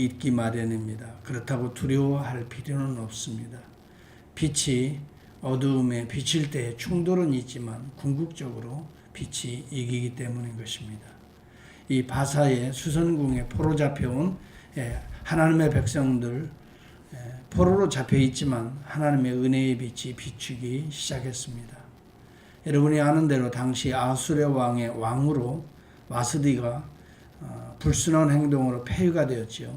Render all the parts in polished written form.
있기 마련입니다. 그렇다고 두려워할 필요는 없습니다. 빛이 어두움에 비칠 때 충돌은 있지만 궁극적으로 빛이 이기기 때문인 것입니다. 이 바사의 수선궁에 포로 잡혀온 하나님의 백성들, 포로로 잡혀 있지만 하나님의 은혜의 빛이 비추기 시작했습니다. 여러분이 아는 대로 당시 아수르 왕의 왕으로 와스디가 불순한 행동으로 폐위가 되었지요.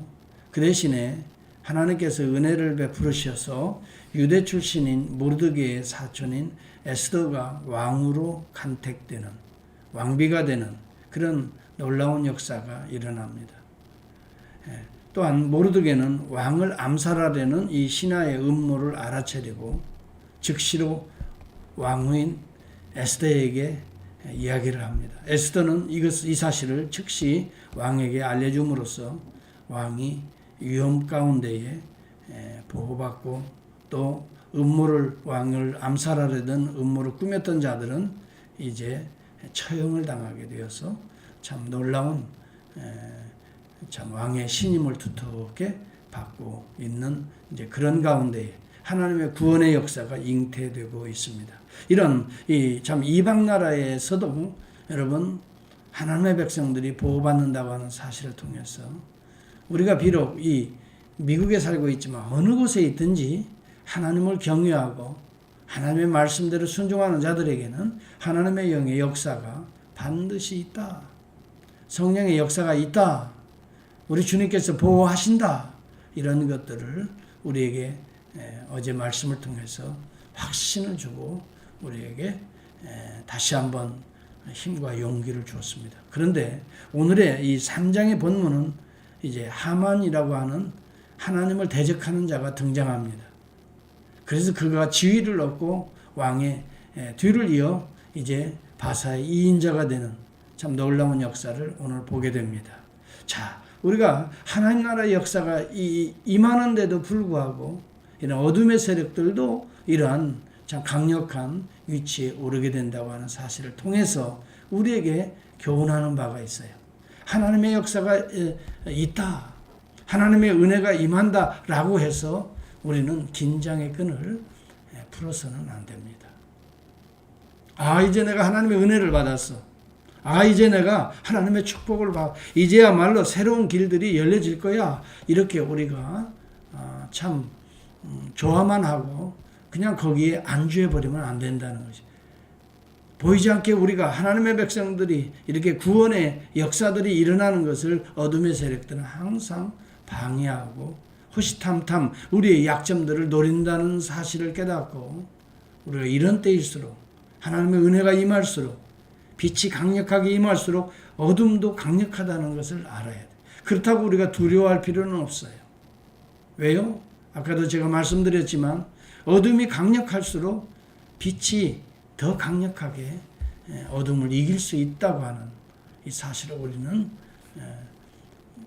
그 대신에 하나님께서 은혜를 베푸르셔서 유대 출신인 모르드게의 사촌인 에스더가 왕으로 간택되는, 왕비가 되는 그런 놀라운 역사가 일어납니다. 또한 모르드게는 왕을 암살하려는 이 신하의 음모를 알아차리고 즉시로 왕후인 에스더에게 이야기를 합니다. 에스더는 이 사실을 즉시 왕에게 알려줌으로써 왕이 위험 가운데에 보호받고 또 왕을 암살하려던 음모를 꾸몄던 자들은 이제 처형을 당하게 되어서 참 놀라운 참 왕의 신임을 두텁게 받고 있는 이제 그런 가운데 하나님의 구원의 역사가 잉태되고 있습니다. 이런 참 이방 나라에서도 여러분 하나님의 백성들이 보호받는다고 하는 사실을 통해서 우리가 비록 이 미국에 살고 있지만 어느 곳에 있든지 하나님을 경외하고 하나님의 말씀대로 순종하는 자들에게는 하나님의 영의 역사가 반드시 있다. 성령의 역사가 있다. 우리 주님께서 보호하신다. 이런 것들을 우리에게 어제 말씀을 통해서 확신을 주고 우리에게 다시 한번 힘과 용기를 주었습니다. 그런데 오늘의 이 3장의 본문은 이제 하만이라고 하는 하나님을 대적하는 자가 등장합니다. 그래서 그가 지위를 얻고 왕의 뒤를 이어 이제 바사의 2인자가 되는 참 놀라운 역사를 오늘 보게 됩니다. 자, 우리가 하나님 나라의 역사가 임하는데도 불구하고 이런 어둠의 세력들도 이러한 참 강력한 위치에 오르게 된다고 하는 사실을 통해서 우리에게 교훈하는 바가 있어요. 하나님의 역사가 있다. 하나님의 은혜가 임한다라고 해서 우리는 긴장의 끈을 풀어서는 안 됩니다. 이제 내가 하나님의 은혜를 받았어. 이제 내가 하나님의 축복을 받아. 이제야말로 새로운 길들이 열려질 거야. 이렇게 우리가 참 좋아만 하고 그냥 거기에 안주해버리면 안 된다는 것이. 보이지 않게 우리가 하나님의 백성들이 이렇게 구원의 역사들이 일어나는 것을 어둠의 세력들은 항상 방해하고 호시탐탐 우리의 약점들을 노린다는 사실을 깨닫고 우리가 이런 때일수록 하나님의 은혜가 임할수록 빛이 강력하게 임할수록 어둠도 강력하다는 것을 알아야 돼. 그렇다고 우리가 두려워할 필요는 없어요. 왜요? 아까도 제가 말씀드렸지만 어둠이 강력할수록 빛이 더 강력하게 어둠을 이길 수 있다고 하는 이 사실을 우리는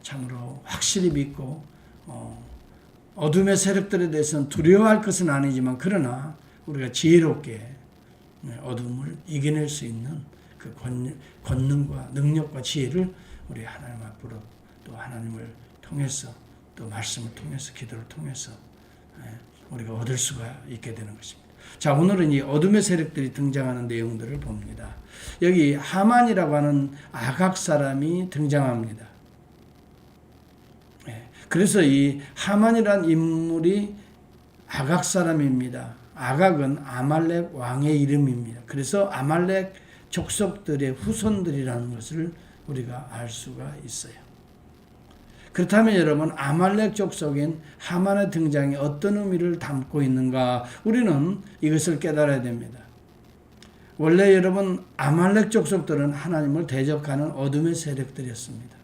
참으로 확실히 믿고 어둠의 세력들에 대해서는 두려워할 것은 아니지만 그러나 우리가 지혜롭게 어둠을 이겨낼 수 있는 그 권능과 능력과 지혜를 우리 하나님 앞으로 또 하나님을 통해서 또 말씀을 통해서 기도를 통해서 우리가 얻을 수가 있게 되는 것입니다. 자, 오늘은 이 어둠의 세력들이 등장하는 내용들을 봅니다. 여기 하만이라고 하는 아각 사람이 등장합니다. 그래서 이 하만이라는 인물이 아각 사람입니다. 아각은 아말렉 왕의 이름입니다. 그래서 아말렉 족속들의 후손들이라는 것을 우리가 알 수가 있어요. 그렇다면 여러분, 아말렉 족속인 하만의 등장이 어떤 의미를 담고 있는가? 우리는 이것을 깨달아야 됩니다. 원래 여러분, 아말렉 족속들은 하나님을 대적하는 어둠의 세력들이었습니다.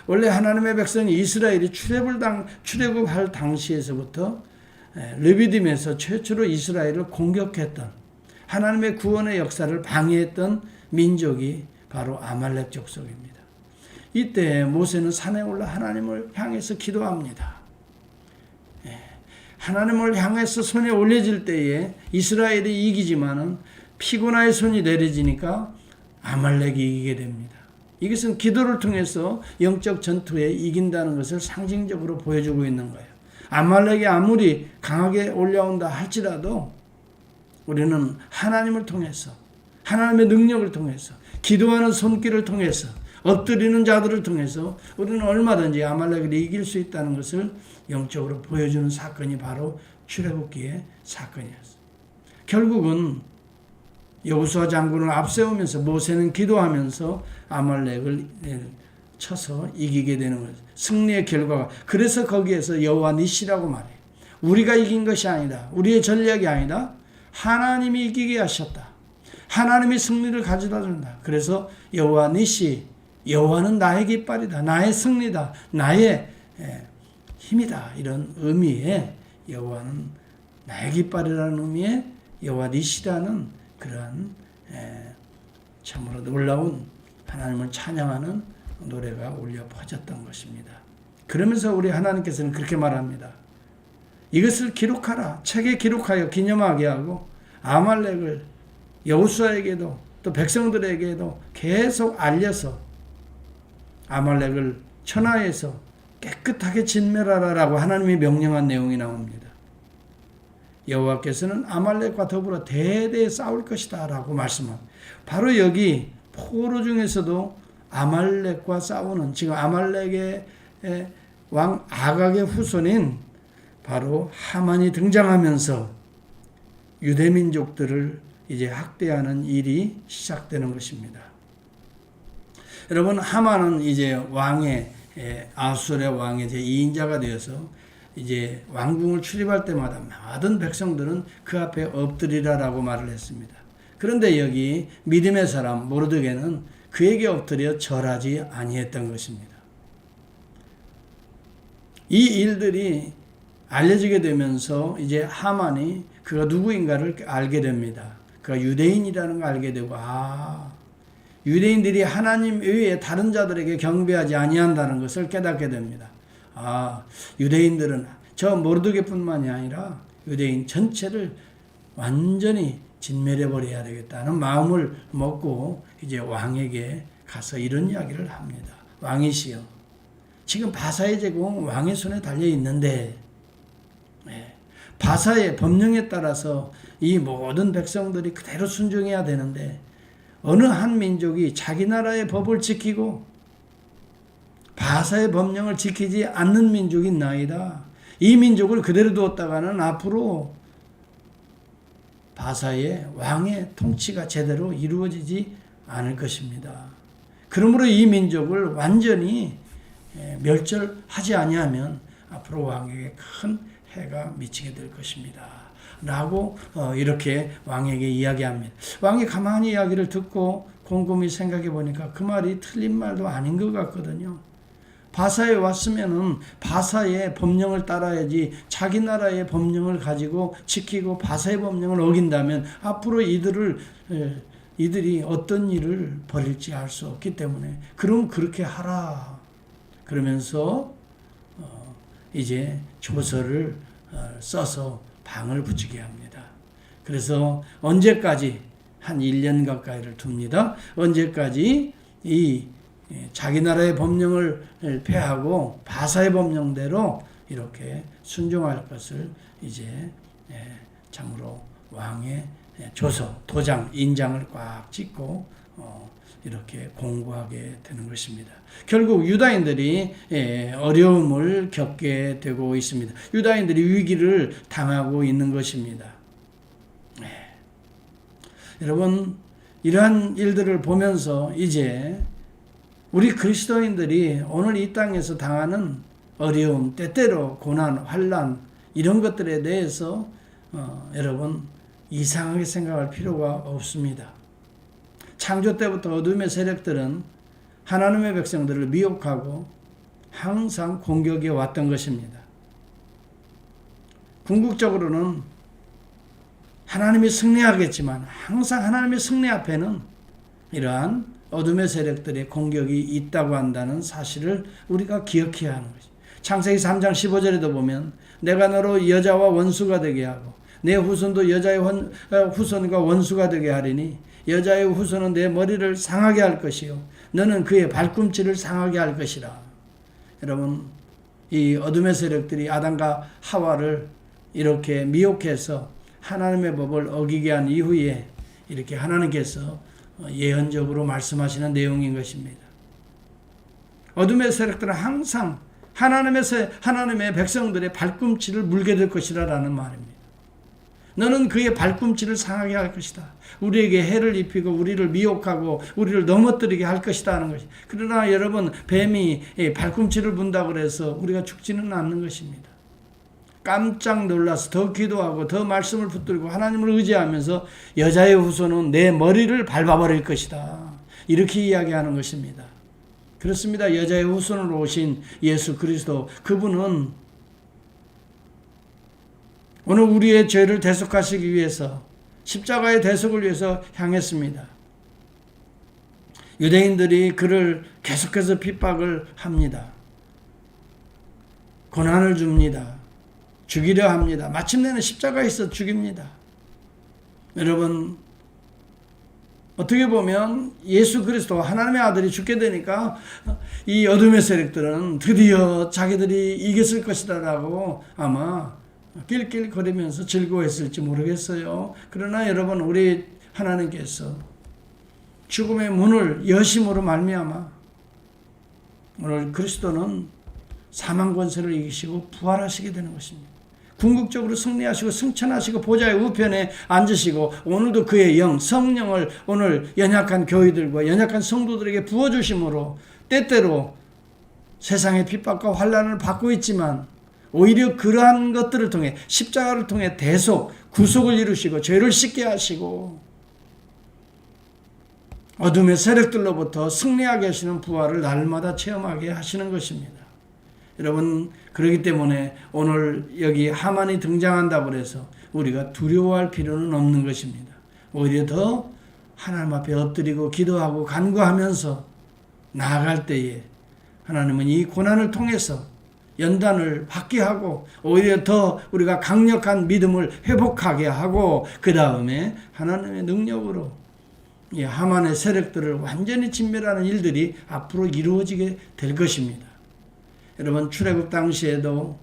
원래 하나님의 백성이 이스라엘이 출애굽할 당시에서부터 르비딤에서 최초로 이스라엘을 공격했던 하나님의 구원의 역사를 방해했던 민족이 바로 아말렉 족속입니다. 이때 모세는 산에 올라 하나님을 향해서 기도합니다. 하나님을 향해서 손이 올려질 때에 이스라엘이 이기지만은 피고나의 손이 내려지니까 아말렉이 이기게 됩니다. 이것은 기도를 통해서 영적 전투에 이긴다는 것을 상징적으로 보여주고 있는 거예요. 아말렉이 아무리 강하게 올라온다 할지라도 우리는 하나님을 통해서, 하나님의 능력을 통해서, 기도하는 손길을 통해서, 엎드리는 자들을 통해서 우리는 얼마든지 아말렉을 이길 수 있다는 것을 영적으로 보여주는 사건이 바로 출애굽기의 사건이었어요. 결국은 여호수아 장군을 앞세우면서 모세는 기도하면서 아말렉을 쳐서 이기게 되는 거예요. 승리의 결과가. 그래서 거기에서 여호와 니시라고 말해요. 우리가 이긴 것이 아니다. 우리의 전략이 아니다. 하나님이 이기게 하셨다. 하나님이 승리를 가져다 준다. 그래서 여호와 니시, 여호와는 나의 깃발이다. 나의 승리다. 나의 힘이다. 이런 의미의 여호와는 나의 깃발이라는 의미의 여호와 니시라는 그러한 참으로 놀라운 하나님을 찬양하는 노래가 울려 퍼졌던 것입니다. 그러면서 우리 하나님께서는 그렇게 말합니다. 이것을 기록하라. 책에 기록하여 기념하게 하고 아말렉을 여호수아에게도 또 백성들에게도 계속 알려서 아말렉을 천하에서 깨끗하게 진멸하라라고 하나님이 명령한 내용이 나옵니다. 여호와께서는 아말렉과 더불어 대대에 싸울 것이다 라고 말씀합니다. 바로 여기 포로 중에서도 아말렉과 싸우는, 지금 아말렉의 왕 아각의 후손인 바로 하만이 등장하면서 유대민족들을 이제 학대하는 일이 시작되는 것입니다. 여러분, 하만은 이제 왕의 아수르의 왕의 제2인자가 되어서 이제 왕궁을 출입할 때마다 모든 백성들은 그 앞에 엎드리라라고 말을 했습니다. 그런데 여기 믿음의 사람 모르드게는 그에게 엎드려 절하지 아니했던 것입니다. 이 일들이 알려지게 되면서 이제 하만이 그가 누구인가를 알게 됩니다. 그가 유대인이라는 걸 알게 되고, 유대인들이 하나님 외에 다른 자들에게 경배하지 아니한다는 것을 깨닫게 됩니다. 유대인들은 저 모르드게뿐만이 아니라 유대인 전체를 완전히 진멸해버려야 되겠다는 마음을 먹고 이제 왕에게 가서 이런 이야기를 합니다. 왕이시여, 지금 바사의 제국은 왕의 손에 달려 있는데 바사의 법령에 따라서 이 모든 백성들이 그대로 순종해야 되는데 어느 한 민족이 자기 나라의 법을 지키고 바사의 법령을 지키지 않는 민족이 있나이다. 이 민족을 그대로 두었다가는 앞으로 바사의 왕의 통치가 제대로 이루어지지 않을 것입니다. 그러므로 이 민족을 완전히 멸절하지 아니하면 앞으로 왕에게 큰 해가 미치게 될 것입니다. 라고 이렇게 왕에게 이야기합니다. 왕이 가만히 이야기를 듣고 곰곰이 생각해 보니까 그 말이 틀린 말도 아닌 것 같거든요. 바사에 왔으면은 바사의 법령을 따라야지, 자기 나라의 법령을 가지고 지키고 바사의 법령을 어긴다면 앞으로 이들이 어떤 일을 벌일지 알 수 없기 때문에 그럼 그렇게 하라. 그러면서 이제 조서를 써서 방을 붙이게 합니다. 그래서 언제까지? 한 1년 가까이를 둡니다. 언제까지 이 자기 나라의 법령을 폐하고 바사의 법령대로 이렇게 순종할 것을 이제 참으로 왕의 조서, 도장, 인장을 꽉 찍고 이렇게 공고하게 되는 것입니다. 결국 유다인들이 어려움을 겪게 되고 있습니다. 유다인들이 위기를 당하고 있는 것입니다. 여러분, 이러한 일들을 보면서 이제 우리 그리스도인들이 오늘 이 땅에서 당하는 어려움, 때때로 고난, 환난 이런 것들에 대해서 여러분 이상하게 생각할 필요가 없습니다. 창조 때부터 어둠의 세력들은 하나님의 백성들을 미혹하고 항상 공격해 왔던 것입니다. 궁극적으로는 하나님이 승리하겠지만 항상 하나님의 승리 앞에는 이러한 어둠의 세력들의 공격이 있다고 한다는 사실을 우리가 기억해야 하는 것입니다. 창세기 3장 15절에도 보면 내가 너로 여자와 원수가 되게 하고 내 후손도 여자의 후손과 원수가 되게 하리니 여자의 후손은 내 머리를 상하게 할 것이요 너는 그의 발꿈치를 상하게 할 것이라. 여러분, 이 어둠의 세력들이 아담과 하와를 이렇게 미혹해서 하나님의 법을 어기게 한 이후에 이렇게 하나님께서 예언적으로 말씀하시는 내용인 것입니다. 어둠의 세력들은 항상 하나님의 백성들의 발꿈치를 물게 될 것이라는 말입니다. 너는 그의 발꿈치를 상하게 할 것이다. 우리에게 해를 입히고 우리를 미혹하고 우리를 넘어뜨리게 할 것이다 하는 것이. 그러나 여러분, 뱀이 발꿈치를 분다고 해서 우리가 죽지는 않는 것입니다. 깜짝 놀라서 더 기도하고 더 말씀을 붙들고 하나님을 의지하면서 여자의 후손은 내 머리를 밟아버릴 것이다. 이렇게 이야기하는 것입니다. 그렇습니다. 여자의 후손으로 오신 예수 그리스도, 그분은 오늘 우리의 죄를 대속하시기 위해서 십자가의 대속을 위해서 향했습니다. 유대인들이 그를 계속해서 핍박을 합니다. 고난을 줍니다. 죽이려 합니다. 마침내는 십자가에서 죽입니다. 여러분, 어떻게 보면 예수 그리스도 하나님의 아들이 죽게 되니까 이 어둠의 세력들은 드디어 자기들이 이겼을 것이다라고 아마 낄낄거리면서 즐거워했을지 모르겠어요. 그러나 여러분, 우리 하나님께서 죽음의 문을 여심으로 말미암아 오늘 그리스도는 사망 권세를 이기시고 부활하시게 되는 것입니다. 궁극적으로 승리하시고 승천하시고 보좌의 우편에 앉으시고 오늘도 그의 영, 성령을 오늘 연약한 교회들과 연약한 성도들에게 부어주심으로 때때로 세상의 핍박과 환난을 받고 있지만 오히려 그러한 것들을 통해 십자가를 통해 대속, 구속을 이루시고 죄를 씻게 하시고 어둠의 세력들로부터 승리하게 하시는 부활을 날마다 체험하게 하시는 것입니다. 여러분, 그렇기 때문에 오늘 여기 하만이 등장한다고 해서 우리가 두려워할 필요는 없는 것입니다. 오히려 더 하나님 앞에 엎드리고 기도하고 간구하면서 나아갈 때에 하나님은 이 고난을 통해서 연단을 받게 하고 오히려 더 우리가 강력한 믿음을 회복하게 하고 그 다음에 하나님의 능력으로 이 하만의 세력들을 완전히 진멸하는 일들이 앞으로 이루어지게 될 것입니다. 여러분, 출애굽 당시에도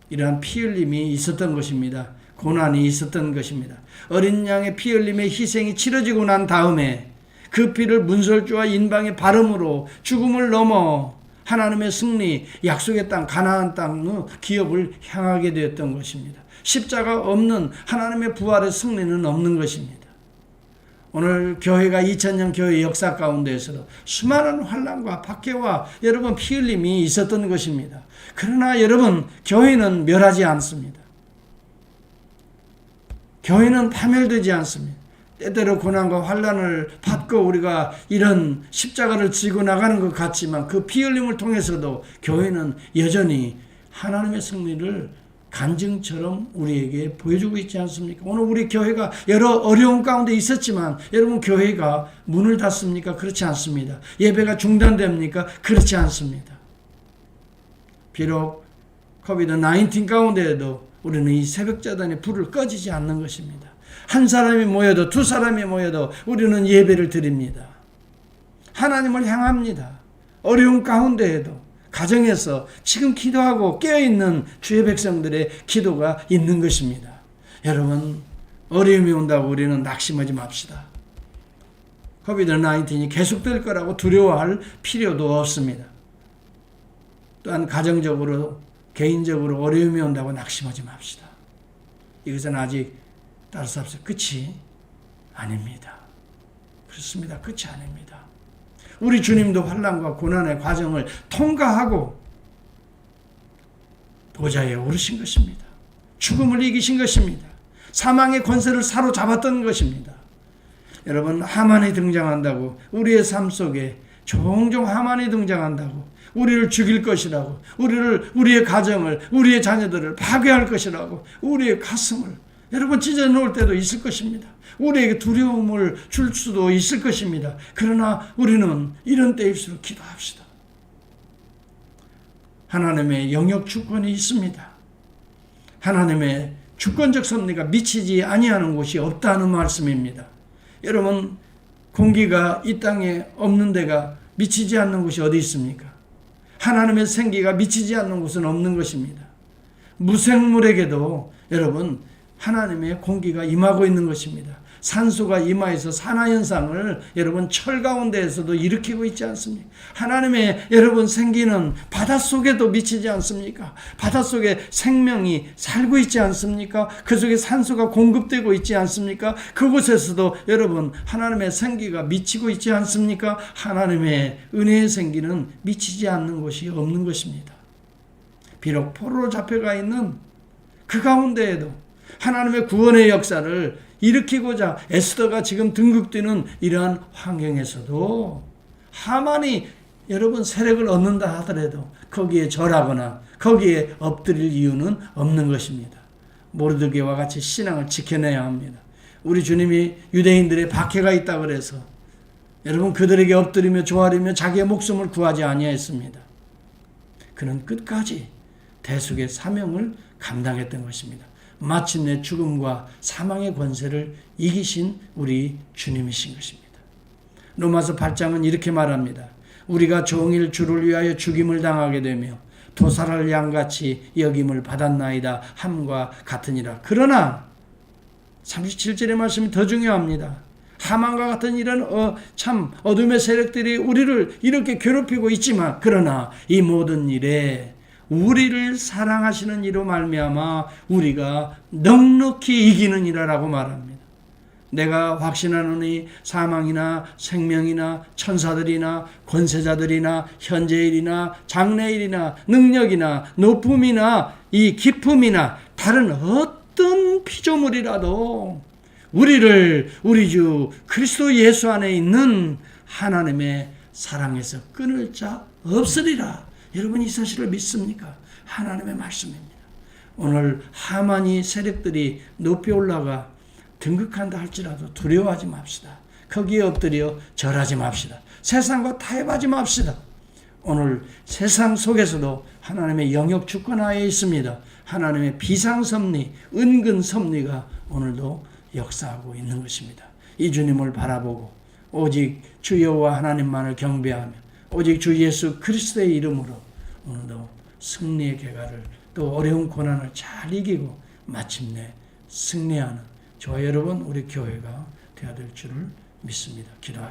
이러한 피 흘림이 있었던 것입니다. 고난이 있었던 것입니다. 어린 양의 피 흘림의 희생이 치러지고 난 다음에 그 피를 문설주와 인방의 발음으로 죽음을 넘어 하나님의 승리, 약속의 땅, 가나안 땅의 기업을 향하게 되었던 것입니다. 십자가 없는 하나님의 부활의 승리는 없는 것입니다. 오늘 교회가 2000년 교회 역사 가운데에서도 수많은 환난과 박해와 여러분 피 흘림이 있었던 것입니다. 그러나 여러분, 교회는 멸하지 않습니다. 교회는 파멸되지 않습니다. 때때로 고난과 환난을 받고 우리가 이런 십자가를 지고 나가는 것 같지만 그 피 흘림을 통해서도 교회는 여전히 하나님의 승리를 간증처럼 우리에게 보여주고 있지 않습니까? 오늘 우리 교회가 여러 어려움 가운데 있었지만 여러분, 교회가 문을 닫습니까? 그렇지 않습니다. 예배가 중단됩니까? 그렇지 않습니다. 비록 코비드-19 가운데에도 우리는 이 새벽자단의 불을 꺼지지 않는 것입니다. 한 사람이 모여도 두 사람이 모여도 우리는 예배를 드립니다. 하나님을 향합니다. 어려운 가운데에도 가정에서 지금 기도하고 깨어있는 주의 백성들의 기도가 있는 것입니다. 여러분, 어려움이 온다고 우리는 낙심하지 맙시다. 코비드-19이 계속될 거라고 두려워할 필요도 없습니다. 또한 가정적으로, 개인적으로 어려움이 온다고 낙심하지 맙시다. 이것은 아직 따라서 끝이 아닙니다. 그렇습니다. 끝이 아닙니다. 우리 주님도 환난과 고난의 과정을 통과하고 보좌에 오르신 것입니다. 죽음을 이기신 것입니다. 사망의 권세를 사로잡았던 것입니다. 여러분, 하만이 등장한다고 우리의 삶 속에 종종 하만이 등장한다고 우리를 죽일 것이라고, 우리의 가정을, 우리의 자녀들을 파괴할 것이라고 우리의 가슴을 여러분 찢어 놓을 때도 있을 것입니다. 우리에게 두려움을 줄 수도 있을 것입니다. 그러나 우리는 이런 때일수록 기도합시다. 하나님의 영역 주권이 있습니다. 하나님의 주권적 섭리가 미치지 아니하는 곳이 없다는 말씀입니다. 여러분, 공기가 이 땅에 없는 데가 미치지 않는 곳이 어디 있습니까? 하나님의 생기가 미치지 않는 곳은 없는 것입니다. 무생물에게도 여러분 하나님의 공기가 임하고 있는 것입니다. 산소가 임하여서 산화현상을 여러분 철 가운데에서도 일으키고 있지 않습니까? 하나님의 여러분 생기는 바닷속에도 미치지 않습니까? 바닷속에 생명이 살고 있지 않습니까? 그 속에 산소가 공급되고 있지 않습니까? 그곳에서도 여러분 하나님의 생기가 미치고 있지 않습니까? 하나님의 은혜의 생기는 미치지 않는 곳이 없는 것입니다. 비록 포로로 잡혀가 있는 그 가운데에도 하나님의 구원의 역사를 일으키고자 에스더가 지금 등극되는 이러한 환경에서도 하만이 여러분 세력을 얻는다 하더라도 거기에 절하거나 거기에 엎드릴 이유는 없는 것입니다. 모르드게와 같이 신앙을 지켜내야 합니다. 우리 주님이 유대인들의 박해가 있다 그래서 여러분 그들에게 엎드리며 조아리며 자기의 목숨을 구하지 아니하였습니다. 그는 끝까지 대속의 사명을 감당했던 것입니다. 마침내 죽음과 사망의 권세를 이기신 우리 주님이신 것입니다. 로마서 8장은 이렇게 말합니다. 우리가 종일 주를 위하여 죽임을 당하게 되며 도살할 양같이 여김을 받았나이다 함과 같으니라. 그러나 37절의 말씀이 더 중요합니다. 하만과 같은 이런 참 어둠의 세력들이 우리를 이렇게 괴롭히고 있지만 그러나 이 모든 일에 우리를 사랑하시는 이로 말미암아 우리가 넉넉히 이기느니라라고 말합니다. 내가 확신하노니 사망이나 생명이나 천사들이나 권세자들이나 현재일이나 장래일이나 능력이나 높음이나 이 기품이나 다른 어떤 피조물이라도 우리를 우리 주 그리스도 예수 안에 있는 하나님의 사랑에서 끊을 자 없으리라. 여러분 이 사실을 믿습니까? 하나님의 말씀입니다. 오늘 하만이 세력들이 높이 올라가 등극한다 할지라도 두려워하지 맙시다. 거기에 엎드려 절하지 맙시다. 세상과 타협하지 맙시다. 오늘 세상 속에서도 하나님의 영역 주권하에 있습니다. 하나님의 비상섭리, 은근섭리가 오늘도 역사하고 있는 것입니다. 이 주님을 바라보고 오직 주 여호와 하나님만을 경배하며 오직 주 예수 그리스도의 이름으로 오늘도 승리의 계가를 또 어려운 고난을 잘 이기고 마침내 승리하는 저와 여러분 우리 교회가 되어야 될 줄을 믿습니다. 기도하겠습니다.